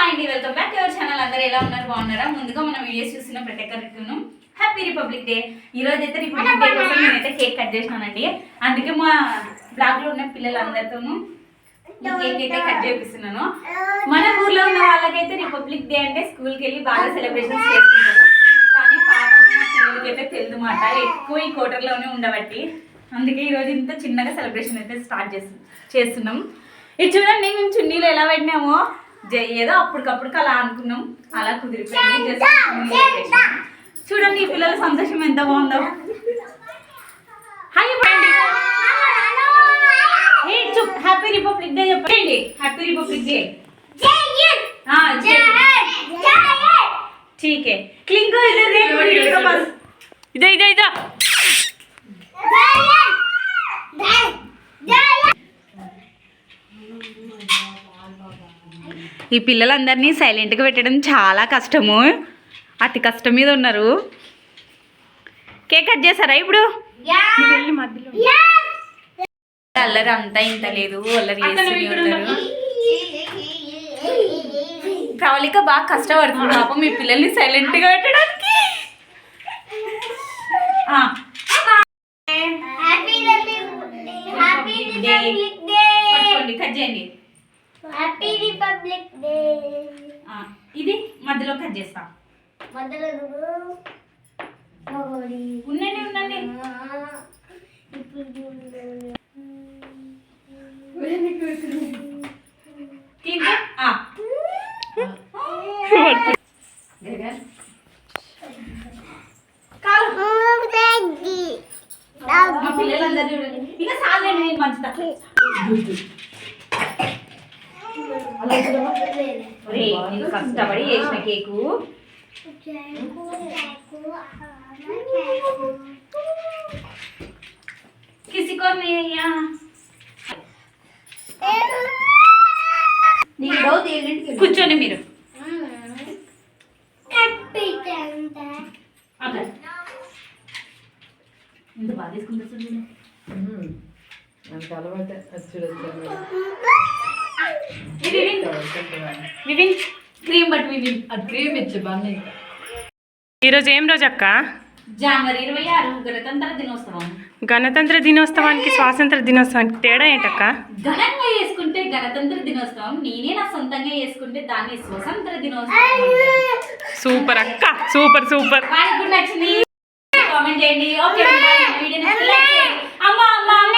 Hi అండి, welcome back to our channel. అందరూ ఎలా ఉన్నారు, బాగున్నారా? ముందుగా మనం వీడియోస్ చూస్తున్న ప్రతి ఒక్కరికి హ్యాపీ రిపబ్లిక్ డే. ఈ రోజు అయితే రిపబ్లిక్ డే కోసం నేనైతే కేక్ కట్ చేసినానండి. అందుకే మా బ్లాగ్ లో ఉన్న పిల్లలందరితోనూ కేక్ అయితే కట్ చేపిస్తున్నాను. మన ఊర్లో ఉన్న వాళ్ళకైతే రిపబ్లిక్ డే అంటే స్కూల్కి వెళ్ళి బాగా సెలబ్రేషన్స్ చేసుకుంటారు. కానీ పాప పిల్లలకైతే తెలియదు మాట, ఎక్కువ ఈ క్వార్టర్లోనే ఉండబట్టి అందుకే ఈరోజు ఇంత చిన్నగా సెలబ్రేషన్ అయితే స్టార్ట్ చేస్తున్నాం. ఇది చూడండి, మేము చున్నీలు ఎలా పెట్టినామో ఏదో అప్పటికప్పుడు అలా అనుకున్నాం, అలా కుదిరిపోయింది. చూడండి ఈ పిల్లల సంతోషం ఎంత బాగుందో. హాయ్ చెప్పండి, హ్యాపీ రిపబ్లిక్ డే చెప్పండి. Happy republic day. ठीक है, क्लिंको इधर देखो, क्लिंको बस इधर इधर इधर. ఈ పిల్లలందరినీ సైలెంట్గా పెట్టడం చాలా కష్టము, అతి కష్టం మీద ఉన్నారు. కేక్ కట్ చేస్తారా ఇప్పుడు? అల్లరి అంతా ఇంత లేదు, అల్లరి చేస్తున్నారు. ప్రవళిక బాగా కష్టపడుతుంది పాపం మీ పిల్లల్ని సైలెంట్గా పెట్టడానికి. కట్ చేయండి. Happy republic day. ఇది మధ్యలో కట్ చేస్తా. మధ్యలో ఉండండి ఉండండి. పిల్లలందరూ చూడండి, ఇక సాలేండి మంచిదా. నేను కష్టపడి చేసిన కేకు. కిసికో కూర్చోండి మీరు. ఇంత బాగా తీసుకుంటుంది క్రీమ్, బట్ క్రీమ్ ఇచ్చి బాగా. ఈరోజు ఏం రోజు అక్క? జనవరి 26 గణతంత్ర దినోత్సవం. గణతంత్ర దినోత్సవానికి స్వాతంత్ర దినోత్సవానికి తేడా ఏంటక్క? ఘనంగా చేసుకుంటే గణతంత్ర దినోత్సవం, నేనే నా సొంతంగా చేసుకుంటే దాన్ని స్వతంత్ర దినోత్సవం. సూపర్ అక్క, సూపర్ సూపర్. నచ్చింది కామెంట్ చేయండి. ఓకే, వీడియో అమ్మ అమ్మ